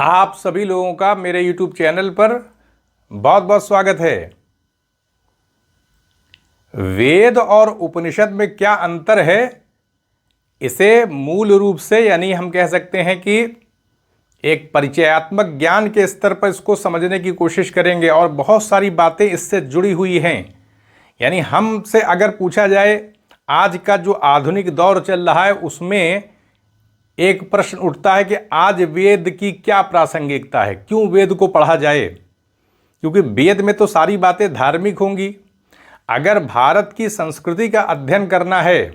आप सभी लोगों का मेरे YouTube चैनल पर बहुत बहुत स्वागत है। वेद और उपनिषद में क्या अंतर है, इसे मूल रूप से यानी हम कह सकते हैं कि एक परिचयात्मक ज्ञान के स्तर पर इसको समझने की कोशिश करेंगे और बहुत सारी बातें इससे जुड़ी हुई हैं। यानी हमसे अगर पूछा जाए आज का जो आधुनिक दौर चल रहा है उसमें एक प्रश्न उठता है कि आज वेद की क्या प्रासंगिकता है, क्यों वेद को पढ़ा जाए। क्योंकि वेद में तो सारी बातें धार्मिक होंगी। अगर भारत की संस्कृति का अध्ययन करना है,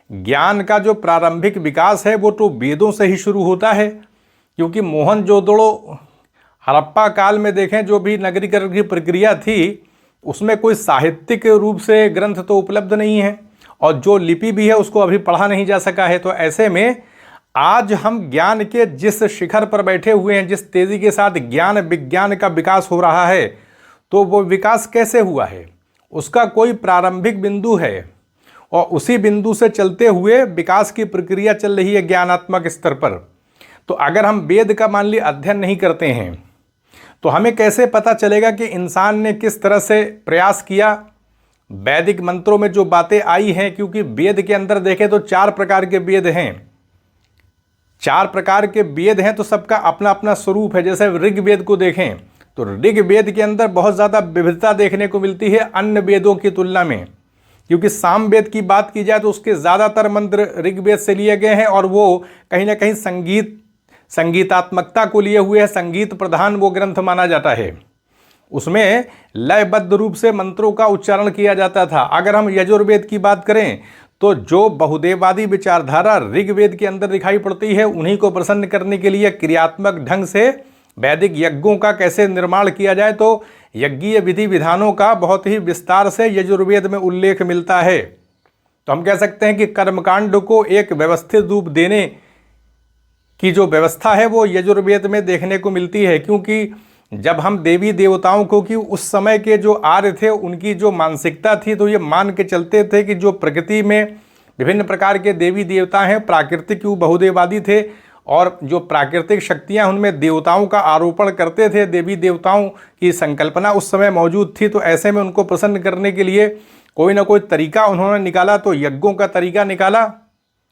ज्ञान का जो प्रारंभिक विकास है वो तो वेदों से ही शुरू होता है। क्योंकि मोहनजोदड़ो हड़प्पा काल में देखें, जो भी नगरीकरण की प्रक्रिया थी उसमें कोई साहित्यिक रूप से ग्रंथ तो उपलब्ध नहीं है और जो लिपि भी है उसको अभी पढ़ा नहीं जा सका है। तो ऐसे में आज हम ज्ञान के जिस शिखर पर बैठे हुए हैं, जिस तेजी के साथ ज्ञान विज्ञान का विकास हो रहा है, तो वो विकास कैसे हुआ है, उसका कोई प्रारंभिक बिंदु है और उसी बिंदु से चलते हुए विकास की प्रक्रिया चल रही है ज्ञानात्मक स्तर पर। तो अगर हम वेद का मान ली अध्ययन नहीं करते हैं तो हमें कैसे पता चलेगा कि इंसान ने किस तरह से प्रयास किया। वैदिक मंत्रों में जो बातें आई हैं, क्योंकि वेद के अंदर देखें तो 4 प्रकार के वेद हैं, 4 प्रकार के वेद हैं, तो सबका अपना अपना स्वरूप है। जैसे ऋग्वेद को देखें तो ऋग्वेद के अंदर बहुत ज़्यादा विविधता देखने को मिलती है अन्य वेदों की तुलना में। क्योंकि सामवेद की बात की जाए तो उसके ज़्यादातर मंत्र ऋग्वेद से लिए गए हैं और वो कहीं ना कहीं संगीतात्मकता को लिए हुए है, संगीत प्रधान वो ग्रंथ माना जाता है। उसमें लयबद्ध रूप से मंत्रों का उच्चारण किया जाता था। अगर हम यजुर्वेद की बात करें तो जो बहुदेववादी विचारधारा ऋग्वेद के अंदर दिखाई पड़ती है, उन्हीं को प्रसन्न करने के लिए क्रियात्मक ढंग से वैदिक यज्ञों का कैसे निर्माण किया जाए, तो यज्ञीय विधि विधानों का बहुत ही विस्तार से यजुर्वेद में उल्लेख मिलता है। तो हम कह सकते हैं कि कर्मकांड को एक व्यवस्थित रूप देने की जो व्यवस्था है वो यजुर्वेद में देखने को मिलती है। क्योंकि जब हम देवी देवताओं को कि उस समय के जो आर्य थे उनकी जो मानसिकता थी, तो ये मान के चलते थे कि जो प्रकृति में विभिन्न प्रकार के देवी देवता हैं, प्राकृतिक बहुदेववादी थे और जो प्राकृतिक शक्तियां उनमें देवताओं का आरोपण करते थे, देवी देवताओं की संकल्पना उस समय मौजूद थी। तो ऐसे में उनको प्रसन्न करने के लिए कोई ना कोई तरीका उन्होंने निकाला, तो यज्ञों का तरीका निकाला,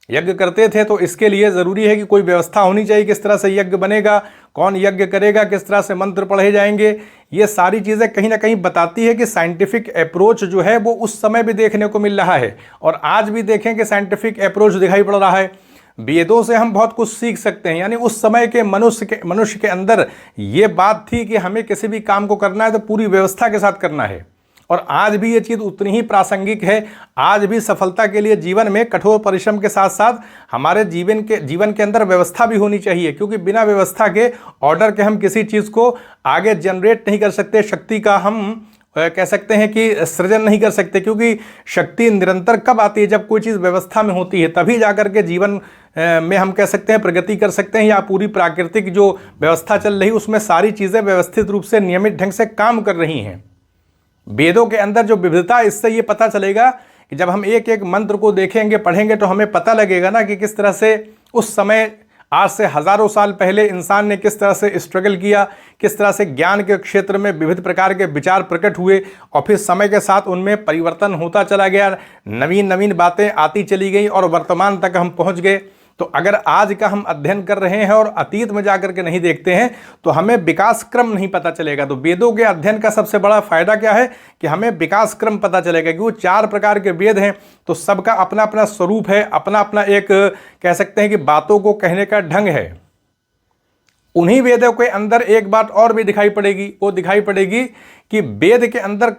यज्ञ करते थे। तो इसके लिए ज़रूरी है कि कोई व्यवस्था होनी चाहिए, किस तरह से यज्ञ बनेगा, कौन यज्ञ करेगा, किस तरह से मंत्र पढ़े जाएंगे। ये सारी चीज़ें कहीं ना कहीं बताती है कि साइंटिफिक अप्रोच जो है वो उस समय भी देखने को मिल रहा है और आज भी देखें कि साइंटिफिक अप्रोच दिखाई पड़ रहा है। वेदों से हम बहुत कुछ सीख सकते हैं। यानी उस समय के मनुष्य के अंदर ये बात थी कि हमें किसी भी काम को करना है तो पूरी व्यवस्था के साथ करना है और आज भी ये चीज़ उतनी ही प्रासंगिक है। आज भी सफलता के लिए जीवन में कठोर परिश्रम के साथ साथ हमारे जीवन के अंदर व्यवस्था भी होनी चाहिए। क्योंकि बिना व्यवस्था के, ऑर्डर के हम किसी चीज़ को आगे जनरेट नहीं कर सकते, शक्ति का हम कह सकते हैं कि सृजन नहीं कर सकते। क्योंकि शक्ति निरंतर कब आती है, जब कोई चीज़ व्यवस्था में होती है, तभी जाकर के जीवन में हम कह सकते हैं प्रगति कर सकते हैं। या पूरी प्राकृतिक जो व्यवस्था चल रही उसमें सारी चीज़ें व्यवस्थित रूप से नियमित ढंग से काम कर रही हैं। वेदों के अंदर जो विविधता, इससे ये पता चलेगा कि जब हम एक एक मंत्र को देखेंगे, पढ़ेंगे, तो हमें पता लगेगा ना कि किस तरह से उस समय आज से हज़ारों साल पहले इंसान ने किस तरह से स्ट्रगल किया, किस तरह से ज्ञान के क्षेत्र में विविध प्रकार के विचार प्रकट हुए और फिर समय के साथ उनमें परिवर्तन होता चला गया, नवीन नवीन बातें आती चली गई और वर्तमान तक हम पहुंच गए। तो अगर आज का हम अध्ययन कर रहे हैं और अतीत में जाकर के नहीं देखते हैं तो हमें विकास क्रम नहीं पता चलेगा। तो वेदों के अध्ययन का सबसे बड़ा फायदा क्या है कि हमें विकास क्रम पता चलेगा। कि वो 4 प्रकार के वेद हैं तो सबका अपना अपना स्वरूप है, अपना अपना एक कह सकते हैं कि बातों को कहने का ढंग है। उन्हीं वेदों के अंदर एक बात और भी दिखाई पड़ेगी, वो दिखाई पड़ेगी कि वेद के अंदर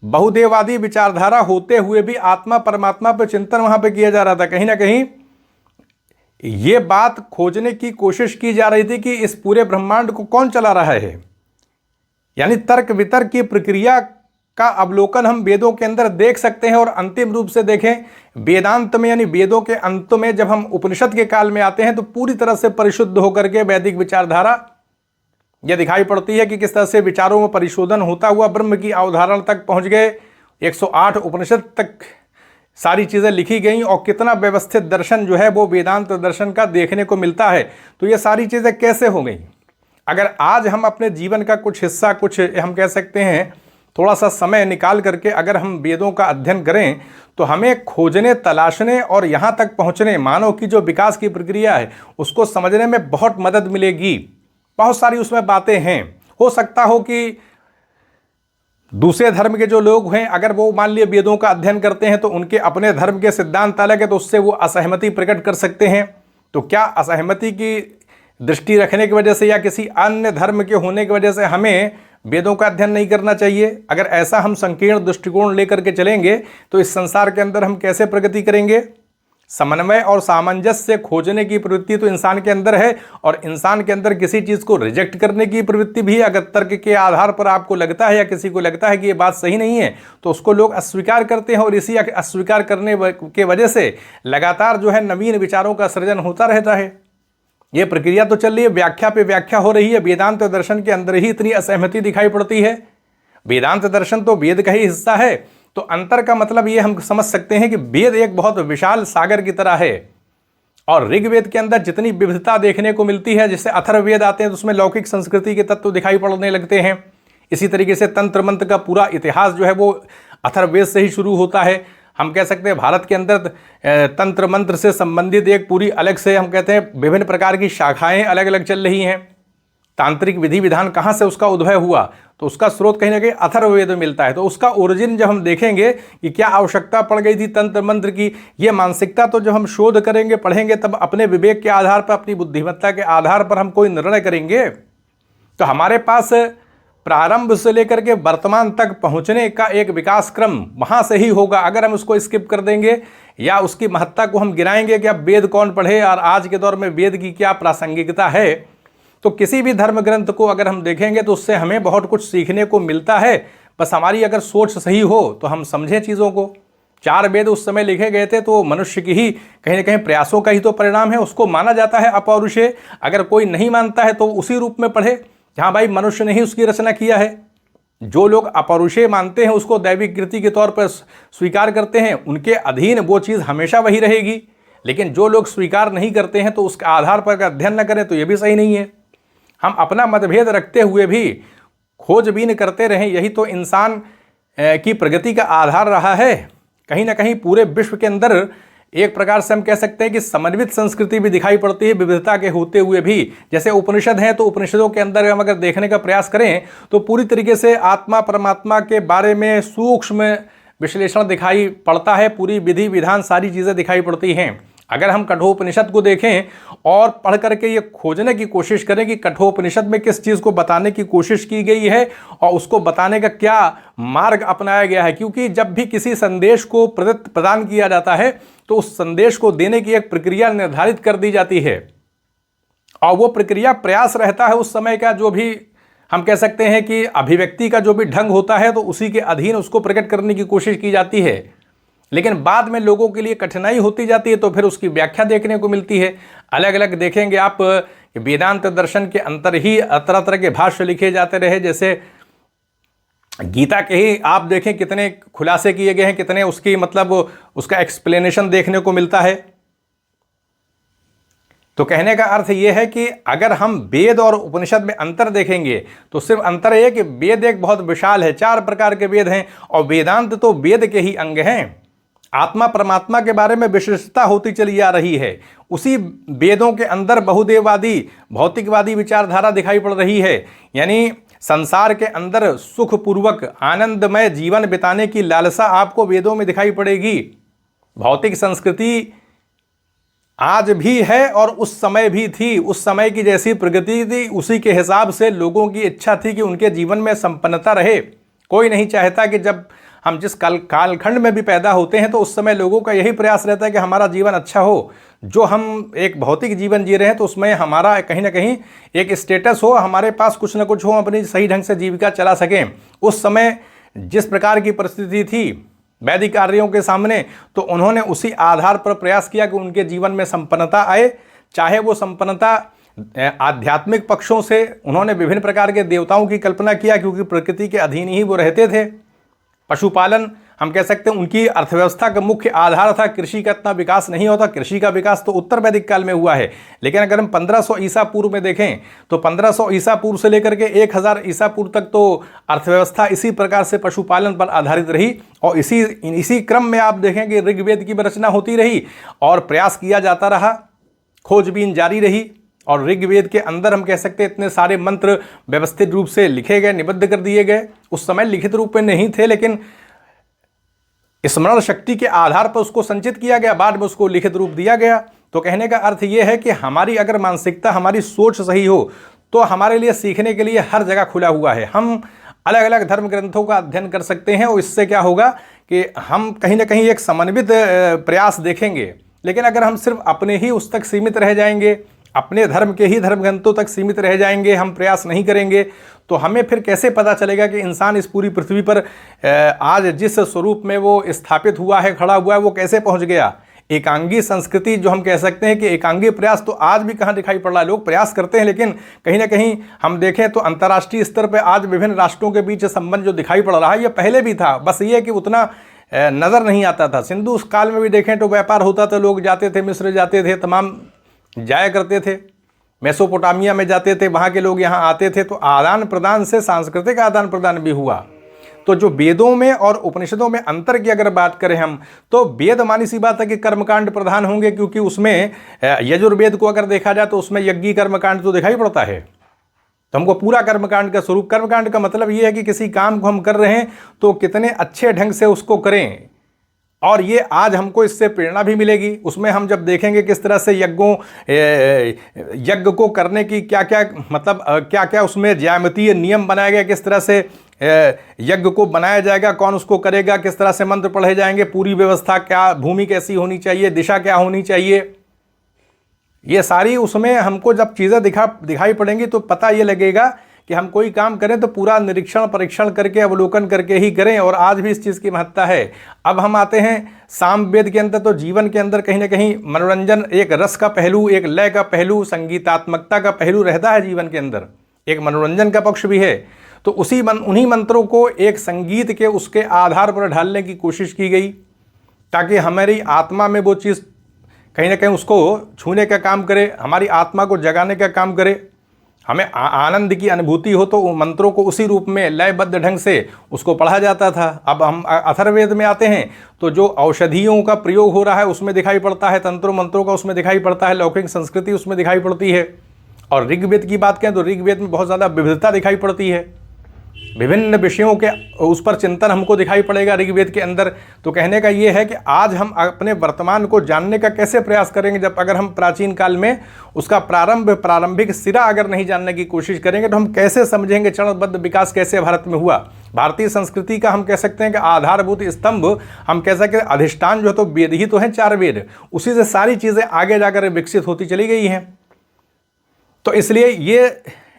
बहुदेववादी विचारधारा होते हुए भी आत्मा परमात्मा पर चिंतन वहां पर किया जा रहा था। कहीं ना कहीं ये बात खोजने की कोशिश की जा रही थी कि इस पूरे ब्रह्मांड को कौन चला रहा है। यानी तर्क वितर्क की प्रक्रिया का अवलोकन हम वेदों के अंदर देख सकते हैं। और अंतिम रूप से देखें वेदांत में, यानी वेदों के अंत में जब हम उपनिषद के काल में आते हैं तो पूरी तरह से परिशुद्ध होकर के वैदिक विचारधारा यह दिखाई पड़ती है कि किस तरह से विचारों में परिशोधन होता हुआ ब्रह्म की अवधारणा तक पहुंच गए। 108 उपनिषद तक सारी चीज़ें लिखी गई और कितना व्यवस्थित दर्शन जो है वो वेदांत दर्शन का देखने को मिलता है। तो ये सारी चीज़ें कैसे हो गई, अगर आज हम अपने जीवन का कुछ हिस्सा, कुछ हम कह सकते हैं थोड़ा सा समय निकाल करके अगर हम वेदों का अध्ययन करें तो हमें खोजने, तलाशने और यहाँ तक पहुँचने, मानव की जो विकास की प्रक्रिया है उसको समझने में बहुत मदद मिलेगी। बहुत सारी उसमें बातें हैं। हो सकता हो कि दूसरे धर्म के जो लोग हैं अगर वो मान लिए वेदों का अध्ययन करते हैं तो उनके अपने धर्म के सिद्धांत अलग है, तो उससे वो असहमति प्रकट कर सकते हैं। तो क्या असहमति की दृष्टि रखने की वजह से या किसी अन्य धर्म के होने की वजह से हमें वेदों का अध्ययन नहीं करना चाहिए? अगर ऐसा हम संकीर्ण दृष्टिकोण लेकर के चलेंगे तो इस संसार के अंदर हम कैसे प्रगति करेंगे? समन्वय और सामंजस्य खोजने की प्रवृत्ति तो इंसान के अंदर है, और इंसान के अंदर किसी चीज़ को रिजेक्ट करने की प्रवृत्ति भी है। अगर तर्क के आधार पर आपको लगता है या किसी को लगता है कि ये बात सही नहीं है तो उसको लोग अस्वीकार करते हैं, और इसी अस्वीकार करने के वजह से लगातार जो है नवीन विचारों का सृजन होता रहता है। ये प्रक्रिया तो चल रही है, व्याख्या पे व्याख्या हो रही है। वेदांत दर्शन के अंदर ही इतनी असहमति दिखाई पड़ती है। वेदांत दर्शन तो वेद का ही हिस्सा है, तो अंतर का मतलब ये हम समझ सकते हैं कि वेद एक बहुत विशाल सागर की तरह है, और ऋग्वेद के अंदर जितनी विविधता देखने को मिलती है, जैसे अथर्ववेद आते हैं तो उसमें लौकिक संस्कृति के तत्व दिखाई पड़ने लगते हैं। इसी तरीके से तंत्र मंत्र का पूरा इतिहास जो है वो अथर्ववेद से ही शुरू होता है। हम कह सकते हैं भारत के अंदर तंत्र मंत्र से संबंधित एक पूरी अलग से हम कहते हैं विभिन्न प्रकार की शाखाएं अलग अलग चल रही हैं। तांत्रिक विधि विधान कहाँ से उसका उद्भव हुआ, तो उसका स्रोत कहीं ना कहीं अथर्ववेद में मिलता है। तो उसका ओरिजिन जब हम देखेंगे कि क्या आवश्यकता पड़ गई थी तंत्र मंत्र की, ये मानसिकता तो जब हम शोध करेंगे, पढ़ेंगे, तब अपने विवेक के आधार पर, अपनी बुद्धिमत्ता के आधार पर हम कोई निर्णय करेंगे। तो हमारे पास प्रारंभ से लेकर के वर्तमान तक पहुंचने का एक विकास क्रम वहां से ही होगा। अगर हम उसको स्किप कर देंगे या उसकी महत्ता को हम गिराएंगे कि अब वेद कौन पढ़े और आज के दौर में वेद की क्या प्रासंगिकता है, तो किसी भी धर्म ग्रंथ को अगर हम देखेंगे तो उससे हमें बहुत कुछ सीखने को मिलता है। बस हमारी अगर सोच सही हो तो हम समझें चीज़ों को। 4 वेद उस समय लिखे गए थे तो मनुष्य की ही कहीं ना कहीं प्रयासों का ही तो परिणाम है। उसको माना जाता है अपौरुषेय। अगर कोई नहीं मानता है तो उसी रूप में पढ़े जहाँ भाई मनुष्य ने ही उसकी रचना किया है। जो लोग अपौरुषेय मानते हैं, उसको दैविक कृति के तौर पर स्वीकार करते हैं, उनके अधीन वो चीज़ हमेशा वही रहेगी। लेकिन जो लोग स्वीकार नहीं करते हैं तो उसके आधार पर अध्ययन न करें तो ये भी सही नहीं है। हम अपना मतभेद रखते हुए भी खोजबीन करते रहें, यही तो इंसान की प्रगति का आधार रहा है। कहीं ना कहीं पूरे विश्व के अंदर एक प्रकार से हम कह सकते हैं कि समन्वित संस्कृति भी दिखाई पड़ती है विविधता के होते हुए भी। जैसे उपनिषद हैं तो उपनिषदों के अंदर हम अगर देखने का प्रयास करें तो पूरी तरीके से आत्मा परमात्मा के बारे में सूक्ष्म विश्लेषण दिखाई पड़ता है। पूरी विधि विधान सारी चीज़ें दिखाई पड़ती हैं। अगर हम कठोपनिषद को देखें और पढ़ करके ये खोजने की कोशिश करें कि कठोपनिषद में किस चीज़ को बताने की कोशिश की गई है और उसको बताने का क्या मार्ग अपनाया गया है, क्योंकि जब भी किसी संदेश को प्रदान किया जाता है तो उस संदेश को देने की एक प्रक्रिया निर्धारित कर दी जाती है, और वो प्रक्रिया प्रयास रहता है उस समय का जो भी हम कह सकते हैं कि अभिव्यक्ति का जो भी ढंग होता है तो उसी के अधीन उसको प्रकट करने की कोशिश की जाती है। लेकिन बाद में लोगों के लिए कठिनाई होती जाती है तो फिर उसकी व्याख्या देखने को मिलती है। अलग अलग देखेंगे आप वेदांत दर्शन के अंतर ही तरह तरह के भाष्य लिखे जाते रहे। जैसे गीता के ही आप देखें कितने खुलासे किए गए हैं, कितने उसकी मतलब उसका एक्सप्लेनेशन देखने को मिलता है। तो कहने का अर्थ यह है कि अगर हम वेद और उपनिषद में अंतर देखेंगे तो सिर्फ अंतर यह है कि वेद एक बहुत विशाल है, 4 प्रकार के वेद हैं, और वेदांत तो वेद के ही अंग हैं। आत्मा परमात्मा के बारे में विशिष्टता होती चली जा रही है। उसी वेदों के अंदर बहुदेववादी भौतिकवादी विचारधारा दिखाई पड़ रही है। यानी संसार के अंदर सुखपूर्वक आनंदमय जीवन बिताने की लालसा आपको वेदों में दिखाई पड़ेगी। भौतिक संस्कृति आज भी है और उस समय भी थी। उस समय की जैसी प्रगति थी उसी के हिसाब से लोगों की इच्छा थी कि उनके जीवन में संपन्नता रहे। कोई नहीं चाहता कि जब हम जिस कालखंड में भी पैदा होते हैं तो उस समय लोगों का यही प्रयास रहता है कि हमारा जीवन अच्छा हो। जो हम एक भौतिक जीवन जी रहे हैं तो उसमें हमारा कहीं ना कहीं एक स्टेटस हो, हमारे पास कुछ ना कुछ हो, अपनी सही ढंग से जीविका चला सकें। उस समय जिस प्रकार की परिस्थिति थी वैदिक आर्यों के सामने, तो उन्होंने उसी आधार पर प्रयास किया कि उनके जीवन में संपन्नता आए। चाहे वो संपन्नता आध्यात्मिक पक्षों से, उन्होंने विभिन्न प्रकार के देवताओं की कल्पना किया क्योंकि प्रकृति के अधीन ही वो रहते थे। पशुपालन हम कह सकते हैं उनकी अर्थव्यवस्था का मुख्य आधार था। कृषि का इतना विकास नहीं होता, कृषि का विकास तो उत्तर वैदिक काल में हुआ है। लेकिन अगर हम 1500 ईसा पूर्व में देखें तो 1500 ईसा पूर्व से लेकर के 1000 ईसा पूर्व तक तो अर्थव्यवस्था इसी प्रकार से पशुपालन पर आधारित रही। और इसी क्रम में आप देखें कि ऋग्वेद की रचना होती रही और प्रयास किया जाता रहा, खोजबीन जारी रही। और ऋग्वेद के अंदर हम कह सकते हैं इतने सारे मंत्र व्यवस्थित रूप से लिखे गए, निबद्ध कर दिए गए। उस समय लिखित रूप में नहीं थे, लेकिन स्मरण शक्ति के आधार पर उसको संचित किया गया, बाद में उसको लिखित रूप दिया गया। तो कहने का अर्थ यह है कि हमारी अगर मानसिकता, हमारी सोच सही हो तो हमारे लिए सीखने के लिए हर जगह खुला हुआ है। हम अलग अलग धर्म ग्रंथों का अध्ययन कर सकते हैं और इससे क्या होगा कि हम कहीं ना कहीं एक समन्वित प्रयास देखेंगे। लेकिन अगर हम सिर्फ अपने ही उस तक सीमित रह जाएंगे, अपने धर्म के ही धर्म ग्रंथों तक सीमित रह जाएंगे, हम प्रयास नहीं करेंगे, तो हमें फिर कैसे पता चलेगा कि इंसान इस पूरी पृथ्वी पर आज जिस स्वरूप में वो स्थापित हुआ है, खड़ा हुआ है, वो कैसे पहुंच गया। एकांगी संस्कृति जो हम कह सकते हैं कि एकांगी प्रयास तो आज भी कहाँ दिखाई पड़ रहा है। लोग प्रयास करते हैं, लेकिन कहीं ना कहीं हम देखें तो अंतर्राष्ट्रीय स्तर पर आज विभिन्न राष्ट्रों के बीच संबंध जो दिखाई पड़ रहा है, ये पहले भी था, बस ये कि उतना नज़र नहीं आता था। सिंधु उस काल में भी देखें तो व्यापार होता था, लोग जाते थे, मिस्र जाते थे, तमाम जाया करते थे, मेसोपोटामिया में जाते थे, वहाँ के लोग यहाँ आते थे। तो आदान प्रदान से सांस्कृतिक आदान प्रदान भी हुआ। तो जो वेदों में और उपनिषदों में अंतर की अगर बात करें हम, तो वेद मानी सी बात है कि कर्मकांड प्रधान होंगे, क्योंकि उसमें यजुर्वेद को अगर देखा जाए तो उसमें यज्ञी कर्मकांड तो दिखाई पड़ता है। तो हमको पूरा कर्मकांड का स्वरूप, कर्मकांड का मतलब ये है कि किसी काम को हम कर रहे हैं तो कितने अच्छे ढंग से उसको करें, और ये आज हमको इससे प्रेरणा भी मिलेगी। उसमें हम जब देखेंगे किस तरह से यज्ञ को करने की क्या क्या मतलब क्या क्या उसमें ज्यामितीय नियम बनाया गया, किस तरह से यज्ञ को बनाया जाएगा, कौन उसको करेगा, किस तरह से मंत्र पढ़े जाएंगे, पूरी व्यवस्था क्या, भूमि कैसी होनी चाहिए, दिशा क्या होनी चाहिए, ये सारी उसमें हमको जब चीज़ें दिखाई पड़ेंगी तो पता ये लगेगा कि हम कोई काम करें तो पूरा निरीक्षण परीक्षण करके अवलोकन करके ही करें। और आज भी इस चीज़ की महत्ता है। अब हम आते हैं सामवेद के अंदर, तो जीवन के अंदर कहीं ना कहीं मनोरंजन, एक रस का पहलू, एक लय का पहलू, संगीतात्मकता का पहलू रहता है जीवन के अंदर, एक मनोरंजन का पक्ष भी है। तो उन्हीं मंत्रों को एक संगीत के उसके आधार पर ढालने की कोशिश की गई, ताकि हमारी आत्मा में वो चीज़ कहीं ना कहीं उसको छूने का काम करे, हमारी आत्मा को जगाने का काम करे, हमें आनंद की अनुभूति हो। तो मंत्रों को उसी रूप में लयबद्ध ढंग से उसको पढ़ा जाता था। अब हम अथर्ववेद में आते हैं तो जो औषधियों का प्रयोग हो रहा है उसमें दिखाई पड़ता है, तंत्रों मंत्रों का उसमें दिखाई पड़ता है, लौकिक संस्कृति उसमें दिखाई पड़ती है। और ऋग्वेद की बात करें तो ऋग्वेद में बहुत ज़्यादा विविधता दिखाई पड़ती है, विभिन्न विषयों के उस पर चिंतन हमको दिखाई पड़ेगा ऋग्वेद के अंदर। तो कहने का ये है कि आज हम अपने वर्तमान को जानने का कैसे प्रयास करेंगे, जब अगर हम प्राचीन काल में उसका प्रारंभिक सिरा अगर नहीं जानने की कोशिश करेंगे तो हम कैसे समझेंगे चरणबद्ध विकास कैसे भारत में हुआ। भारतीय संस्कृति का हम कह सकते हैं कि आधारभूत स्तंभ, हम कह सकते हैं अधिष्ठान जो है तो वेद ही तो है, 4 वेद, उसी से सारी चीज़ें आगे जाकर विकसित होती चली गई हैं। तो इसलिए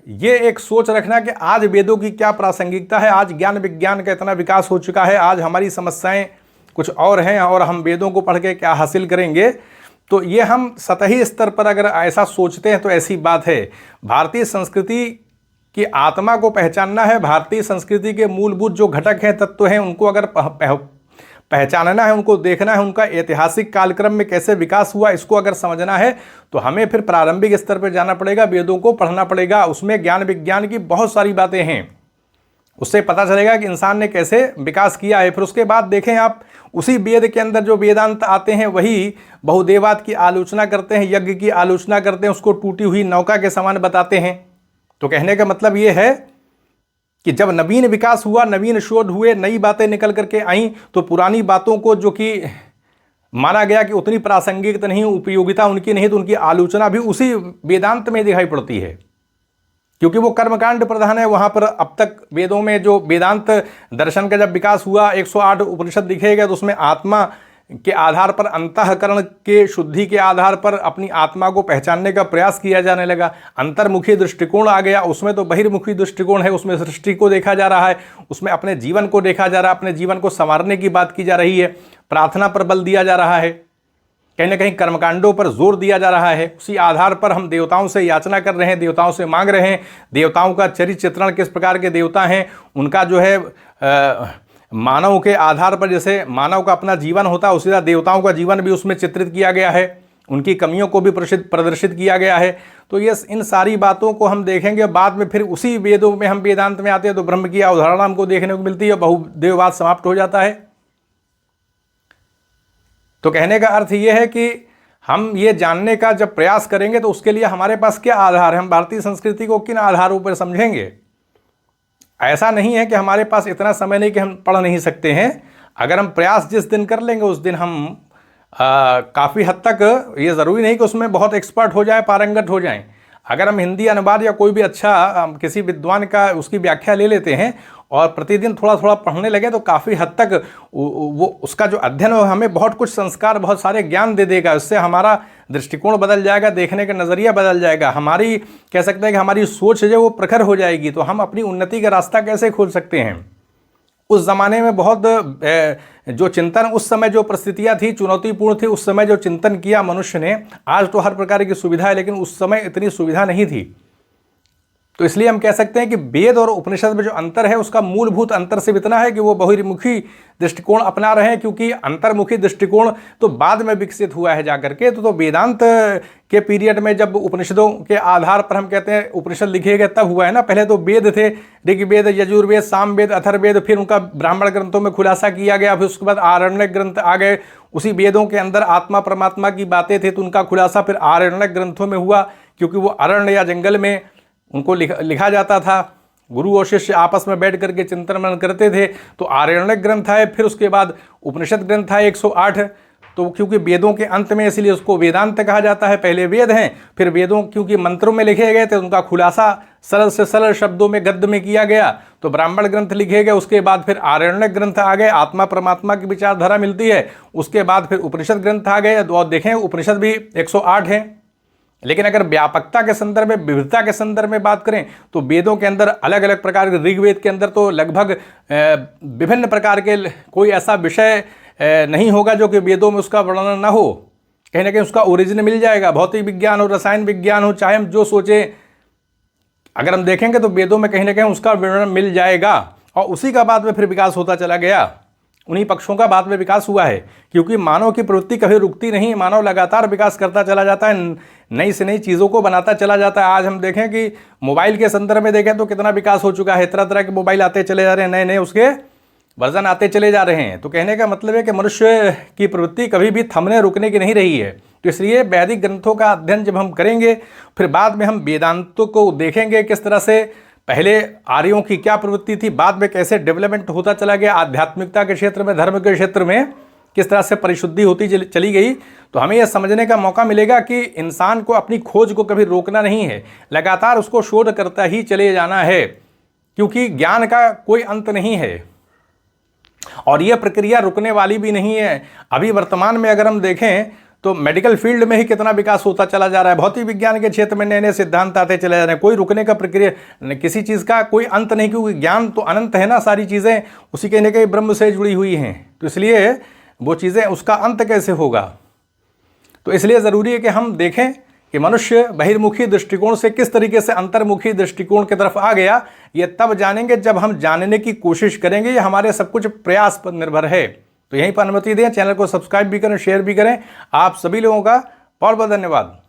ये एक सोच रखना कि आज वेदों की क्या प्रासंगिकता है। आज ज्ञान विज्ञान का इतना विकास हो चुका है, आज हमारी समस्याएं कुछ और हैं और हम वेदों को पढ़ के क्या हासिल करेंगे। तो ये हम सतही स्तर पर अगर ऐसा सोचते हैं तो ऐसी बात है। भारतीय संस्कृति की आत्मा को पहचानना है, भारतीय संस्कृति के मूलभूत जो घटक हैं, तत्व हैं, उनको अगर पहचानना है, उनको देखना है, उनका ऐतिहासिक कालक्रम में कैसे विकास हुआ, इसको अगर समझना है तो हमें फिर प्रारंभिक स्तर पर जाना पड़ेगा, वेदों को पढ़ना पड़ेगा। उसमें ज्ञान विज्ञान की बहुत सारी बातें हैं, उससे पता चलेगा कि इंसान ने कैसे विकास किया है। फिर उसके बाद देखें आप, उसी वेद के अंदर जो वेदांत आते हैं वही बहुदेवाद की आलोचना करते हैं, यज्ञ की आलोचना करते हैं, उसको टूटी हुई नौका के समान बताते हैं। तो कहने का मतलब ये है कि जब नवीन विकास हुआ, नवीन शोध हुए, नई बातें निकल करके आईं, तो पुरानी बातों को जो कि माना गया कि उतनी प्रासंगिक नहीं, उपयोगिता उनकी नहीं, तो उनकी आलोचना भी उसी वेदांत में दिखाई पड़ती है, क्योंकि वो कर्मकांड प्रधान है। वहाँ पर अब तक वेदों में जो वेदांत दर्शन का जब विकास हुआ, 108 उपनिषद दिखे गए, तो उसमें आत्मा के आधार पर, अंतःकरण के शुद्धि के आधार पर अपनी आत्मा को पहचानने का प्रयास किया जाने लगा। अंतर्मुखी दृष्टिकोण आ गया, उसमें तो बहिर्मुखी दृष्टिकोण है, उसमें सृष्टि को देखा जा रहा है, उसमें अपने जीवन को देखा जा रहा है, अपने जीवन को संवारने की बात की जा रही है, प्रार्थना पर बल दिया जा रहा है, कहीं ना कहीं कर्मकांडों पर जोर दिया जा रहा है। उसी आधार पर हम देवताओं से याचना कर रहे हैं, देवताओं से मांग रहे हैं, देवताओं का चरित्र चित्रण, किस प्रकार के देवता हैं, उनका जो है मानव के आधार पर, जैसे मानव का अपना जीवन होता है उसी तरह देवताओं का जीवन भी उसमें चित्रित किया गया है, उनकी कमियों को भी प्रदर्शित किया गया है। तो ये इन सारी बातों को हम देखेंगे। बाद में फिर उसी वेदों में हम वेदांत में आते हैं तो ब्रह्म की अवधारणा हमको देखने को मिलती है, बहुदेववाद समाप्त हो जाता है। तो कहने का अर्थ ये है कि हम ये जानने का जब प्रयास करेंगे तो उसके लिए हमारे पास क्या आधार है, हम भारतीय संस्कृति को किन आधारों पर समझेंगे। ऐसा नहीं है कि हमारे पास इतना समय नहीं कि हम पढ़ नहीं सकते हैं। अगर हम प्रयास जिस दिन कर लेंगे उस दिन हम काफ़ी हद तक, ये ज़रूरी नहीं कि उसमें बहुत एक्सपर्ट हो जाए, पारंगत हो जाएं। अगर हम हिंदी अनुवाद या कोई भी अच्छा किसी विद्वान का उसकी व्याख्या ले लेते हैं और प्रतिदिन थोड़ा थोड़ा पढ़ने लगे तो काफ़ी हद तक वो उसका जो अध्ययन है हमें बहुत कुछ संस्कार, बहुत सारे ज्ञान दे देगा। उससे हमारा दृष्टिकोण बदल जाएगा, देखने का नज़रिया बदल जाएगा, हमारी कह सकते हैं कि हमारी सोच जो वो प्रखर हो जाएगी। तो हम अपनी उन्नति का रास्ता कैसे खोल सकते हैं। उस ज़माने में बहुत जो चिंतन, उस समय जो परिस्थितियाँ थी चुनौतीपूर्ण थी, उस समय जो चिंतन किया मनुष्य ने। आज तो हर प्रकार की सुविधा है लेकिन उस समय इतनी सुविधा नहीं थी। तो इसलिए हम कह सकते हैं कि वेद और उपनिषद में जो अंतर है उसका मूलभूत अंतर सिर्फ इतना है कि वो बहुमुखी दृष्टिकोण अपना रहे हैं, क्योंकि अंतर्मुखी दृष्टिकोण तो बाद में विकसित हुआ है जाकर के। तो वेदांत के पीरियड में जब उपनिषदों के आधार पर हम कहते हैं उपनिषद लिखे गए तब हुआ है ना। पहले तो वेद थे, ऋग्वेद, यजुर्वेद, सामवेद, अथर्ववेद, फिर उनका ब्राह्मण ग्रंथों में खुलासा किया गया। फिर उसके बाद आरण्यक ग्रंथ आ गए, उसी वेदों के अंदर आत्मा परमात्मा की बातें थी तो उनका खुलासा फिर आरण्यक ग्रंथों में हुआ, क्योंकि वो अरण्य या जंगल में उनको लिखा जाता था। गुरु और शिष्य आपस में बैठ करके चिंतन मनन करते थे। तो आरण्यक ग्रंथ आए, फिर उसके बाद उपनिषद ग्रंथ आए 108। तो क्योंकि वेदों के अंत में इसलिए उसको वेदांत कहा जाता है। पहले वेद हैं, फिर वेदों क्योंकि मंत्रों में लिखे गए थे उनका खुलासा सरल से सरल शब्दों में गद्य में किया गया, तो ब्राह्मण ग्रंथ लिखे गए। उसके बाद फिर आरण्यक ग्रंथ आ गए, आत्मा परमात्मा की विचारधारा मिलती है। उसके बाद फिर उपनिषद ग्रंथ आ गए। और देखें उपनिषद भी 108 हैं। लेकिन अगर व्यापकता के संदर्भ में, विविधता के संदर्भ में बात करें तो वेदों के अंदर अलग अलग प्रकार के, ऋग्वेद के अंदर तो लगभग विभिन्न प्रकार के, कोई ऐसा विषय नहीं होगा जो कि वेदों में उसका वर्णन ना हो। कहीं ना कहीं उसका ओरिजिन मिल जाएगा। भौतिक विज्ञान हो, रसायन विज्ञान हो, चाहे हम जो सोचें, अगर हम देखेंगे तो वेदों में कहीं ना कहीं उसका वर्णन मिल जाएगा। और उसी का बाद में फिर विकास होता चला गया, उन्हीं पक्षों का बाद में विकास हुआ है। क्योंकि मानव की प्रवृत्ति कभी रुकती नहीं, मानव लगातार विकास करता चला जाता है, नई से नई चीज़ों को बनाता चला जाता है। आज हम देखें कि मोबाइल के संदर्भ में देखें तो कितना विकास हो चुका है। तरह तरह के मोबाइल आते चले जा रहे हैं, नए नए उसके वर्जन आते चले जा रहे हैं। तो कहने का मतलब है कि मनुष्य की प्रवृत्ति कभी भी थमने रुकने की नहीं रही है। तो इसलिए वैदिक ग्रंथों का अध्ययन जब हम करेंगे, फिर बाद में हम वेदांतों को देखेंगे किस तरह से पहले आर्यों की क्या प्रवृत्ति थी, बाद में कैसे डेवलपमेंट होता चला गया, आध्यात्मिकता के क्षेत्र में, धर्म के क्षेत्र में किस तरह से परिशुद्धि होती चली गई। तो हमें यह समझने का मौका मिलेगा कि इंसान को अपनी खोज को कभी रोकना नहीं है, लगातार उसको शोध करता ही चले जाना है, क्योंकि ज्ञान का कोई अंत नहीं है और यह प्रक्रिया रुकने वाली भी नहीं है। अभी वर्तमान में अगर हम देखें तो मेडिकल फील्ड में ही कितना विकास होता चला जा रहा है, भौतिक विज्ञान के क्षेत्र में नए नए सिद्धांत आते चले जा रहे हैं। कोई रुकने का प्रक्रिया, किसी चीज़ का कोई अंत नहीं, क्योंकि ज्ञान तो अनंत है ना। सारी चीज़ें उसी के न कहीं ब्रह्म से जुड़ी हुई हैं। तो इसलिए वो चीज़ें, उसका अंत कैसे होगा। तो इसलिए ज़रूरी है कि हम देखें कि मनुष्य बहिर्मुखी दृष्टिकोण से किस तरीके से अंतर्मुखी दृष्टिकोण की तरफ आ गया। ये तब जानेंगे जब हम जानने की कोशिश करेंगे। ये हमारे सब कुछ प्रयास पर निर्भर है। तो यहीं पर अनुमति दें, चैनल को सब्सक्राइब भी करें, शेयर भी करें। आप सभी लोगों का बहुत बहुत धन्यवाद।